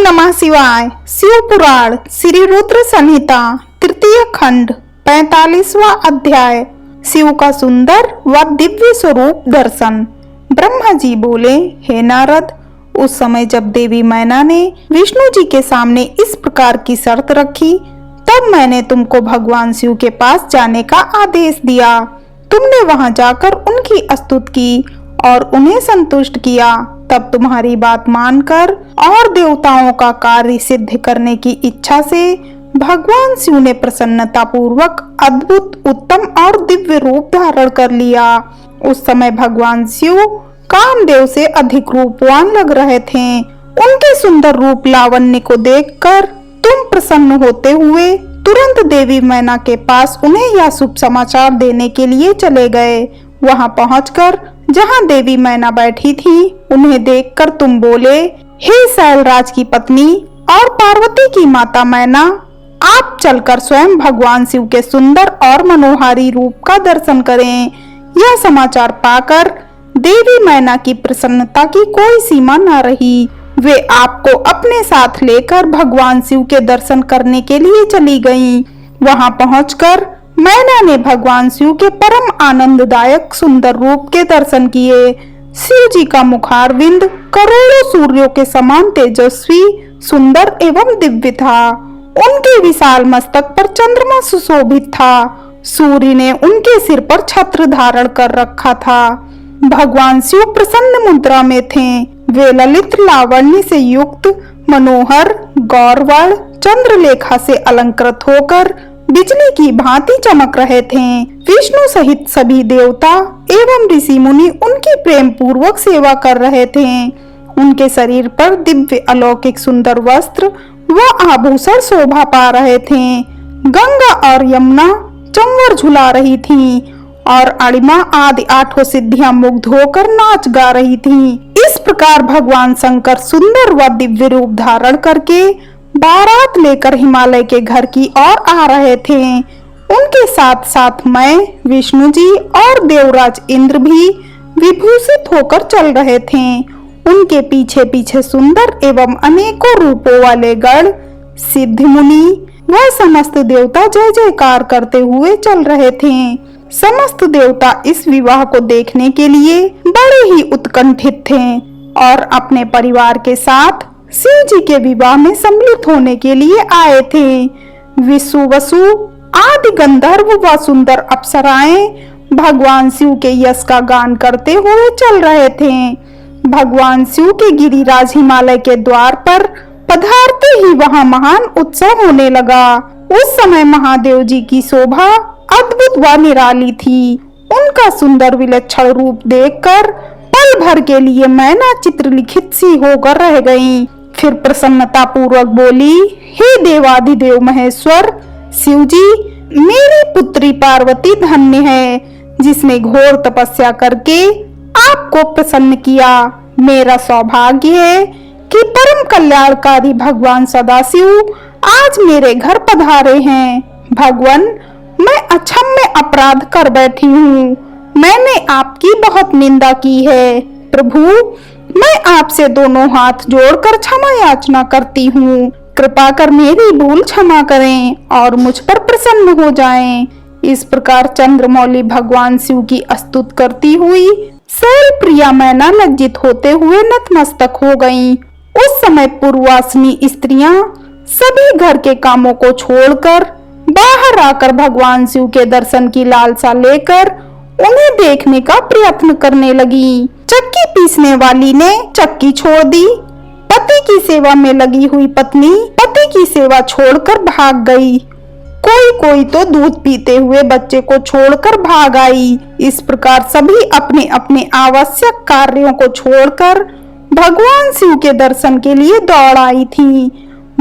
नमः शिवाय। शिव पुराण श्री रुद्र संहिता तृतीय खंड 45वां अध्याय। शिव का सुंदर व दिव्य स्वरूप दर्शन। ब्रह्मा जी बोले, हे नारद, उस समय जब देवी मैना ने विष्णु जी के सामने इस प्रकार की शर्त रखी, तब मैंने तुमको भगवान शिव के पास जाने का आदेश दिया। तुमने वहां जाकर उनकी स्तुति की और उन्हें संतुष्ट किया। तब तुम्हारी बात मानकर और देवताओं का कार्य सिद्ध करने की इच्छा से भगवान शिव ने प्रसन्नता पूर्वक अद्भुत, उत्तम और दिव्य रूप धारण कर लिया। उस समय भगवान शिव कामदेव से अधिक रूपवान लग रहे थे। उनके सुंदर रूप लावण्य को देखकर तुम प्रसन्न होते हुए तुरंत देवी मैना के पास उन्हें यह शुभ समाचार देने के लिए चले गए। वहां पहुंचकर जहां देवी मैना बैठी थी, उन्हें देखकर तुम बोले, हे शैलराज की पत्नी और पार्वती की माता मैना, आप चलकर स्वयं भगवान शिव के सुंदर और मनोहारी रूप का दर्शन करें। यह समाचार पाकर देवी मैना की प्रसन्नता की कोई सीमा न रही। वे आपको अपने साथ लेकर भगवान शिव के दर्शन करने के लिए चली गईं। वहां पहुंचकर मैना ने भगवान शिव के परम आनंददायक सुंदर रूप के दर्शन किए। शिव जी का मुखारविंद करोड़ों सूर्यों के समान तेजस्वी, सुंदर एवं दिव्य था। उनके विशाल मस्तक पर चंद्रमा सुशोभित था। सूर्य ने उनके सिर पर छत्र धारण कर रखा था। भगवान शिव प्रसन्न मुद्रा में थे। वे ललित लावण्य से युक्त, मनोहर, गौरवर्ण, चंद्रलेखा से अलंकृत होकर बिजली की भांति चमक रहे थे। विष्णु सहित सभी देवता एवं ऋषि मुनि उनकी प्रेम पूर्वक सेवा कर रहे थे। उनके शरीर पर दिव्य अलौकिक सुंदर वस्त्र व आभूषण शोभा पा रहे थे। गंगा और यमुना चंवर झुला रही थीं और अणिमा आदि 8 सिद्धियां मुग्ध होकर नाच गा रही थीं। इस प्रकार भगवान शंकर सुंदर व दिव्य रूप धारण करके बारात लेकर हिमालय के घर की ओर आ रहे थे। उनके साथ साथ मैं, विष्णु जी और देवराज इंद्र भी विभूषित होकर चल रहे थे। उनके पीछे पीछे सुंदर एवं अनेकों रूपों वाले गण, सिद्ध मुनि व समस्त देवता जय जयकार करते हुए चल रहे थे। समस्त देवता इस विवाह को देखने के लिए बड़े ही उत्कंठित थे और अपने परिवार के साथ शिव जी के विवाह में सम्मिलित होने के लिए आए थे। विशु, वसु आदि गंधर्व व सुंदर अप्सराएं भगवान शिव के यश का गान करते हुए चल रहे थे। भगवान शिव के गिरिराज हिमालय के द्वार पर पधारते ही वहां महान उत्सव होने लगा। उस समय महादेव जी की शोभा अद्भुत व निराली थी। उनका सुंदर विलक्षण रूप देखकर पल भर के लिए मैना चित्रलिखित सी होकर रह गईं। फिर प्रसन्नता पूर्वक बोली, हे देवाधिदेव महेश्वर शिव जी, मेरी पुत्री पार्वती धन्य है, जिसने घोर तपस्या करके आपको प्रसन्न किया। मेरा सौभाग्य है कि परम कल्याणकारी भगवान सदाशिव आज मेरे घर पधारे हैं। भगवान, मैं अक्षम्य अपराध कर बैठी हूँ। मैंने आपकी बहुत निंदा की है। प्रभु, मैं आपसे दोनों हाथ जोड़कर क्षमा याचना करती हूँ। कृपा कर मेरी भूल क्षमा करें और मुझ पर प्रसन्न हो जाएं। इस प्रकार चंद्रमौली भगवान शिव की स्तुति करती हुई शैल प्रिया मैना लज्जित होते हुए नतमस्तक हो गईं। उस समय पूर्वासिनी स्त्रियां सभी घर के कामों को छोड़कर बाहर आकर भगवान शिव के दर्शन की लालसा लेकर उन्हें देखने का प्रयत्न करने लगी। चक्की पीसने वाली ने चक्की छोड़ दी। पति की सेवा में लगी हुई पत्नी पति की सेवा छोड़कर भाग गई। कोई तो दूध पीते हुए बच्चे को छोड़कर भाग आई। इस प्रकार सभी अपने अपने आवश्यक कार्यों को छोड़कर भगवान शिव के दर्शन के लिए दौड़ आई थी।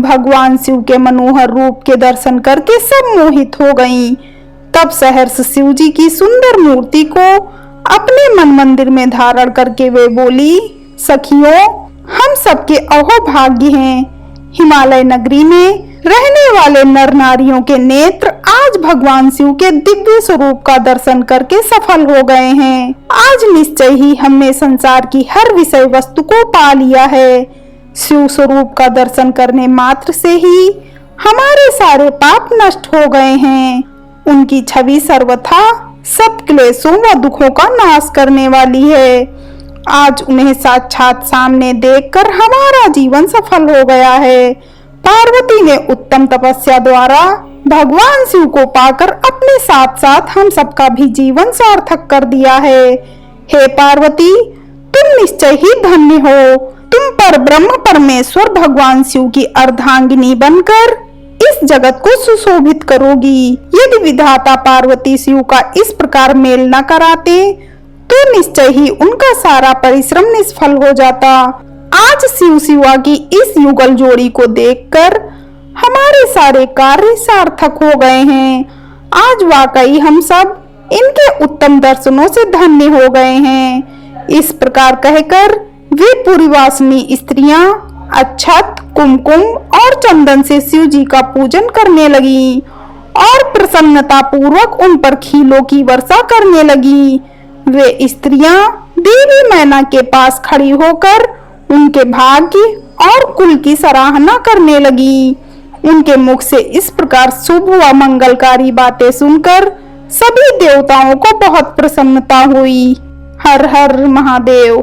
भगवान शिव के मनोहर रूप के दर्शन करके सब मोहित हो गईं। तब सहर्ष शिव जी की सुंदर मूर्ति को अपने मन मंदिर में धारण करके वे बोली, सखियों, हम सबके अहो भाग्य हैं। हिमालय नगरी में रहने वाले नर नारियों के नेत्र आज भगवान शिव के दिव्य स्वरूप का दर्शन करके सफल हो गए हैं। आज निश्चय ही हमने संसार की हर विषय वस्तु को पा लिया है। शिव स्वरूप का दर्शन करने मात्र से ही हमारे सारे पाप नष्ट हो गए हैं। उनकी छवि सर्वथा सब क्लेशों व दुखों का नाश करने वाली है। आज उन्हें साक्षात सामने देखकर हमारा जीवन सफल हो गया है। पार्वती ने उत्तम तपस्या द्वारा भगवान शिव को पाकर अपने साथ साथ हम सबका भी जीवन सार्थक कर दिया है। हे पार्वती, तुम निश्चय ही धन्य हो। तुम पर ब्रह्म परमेश्वर भगवान शिव की अर्धांगिनी बनकर इस जगत को सुशोभित करोगी। यदि विधाता पार्वती शिव का इस प्रकार मेल न कराते तो निश्चय ही उनका सारा परिश्रम निष्फल हो जाता। आज शिव शिवा की इस युगल जोड़ी को देखकर हमारे सारे कार्य सार्थक हो गए हैं। आज वाकई हम सब इनके उत्तम दर्शनों से धन्य हो गए हैं। इस प्रकार कहकर वे पूर्ववासिनी स्त्रियां अक्षत, कुमकुम और चंदन से शिव जी का पूजन करने लगी और प्रसन्नता पूर्वक उन पर खीलों की वर्षा करने लगी। वे स्त्रियां देवी मैना के पास खड़ी होकर उनके भाग्य और कुल की सराहना करने लगी। उनके मुख से इस प्रकार शुभ व मंगलकारी बातें सुनकर सभी देवताओं को बहुत प्रसन्नता हुई। हर हर महादेव।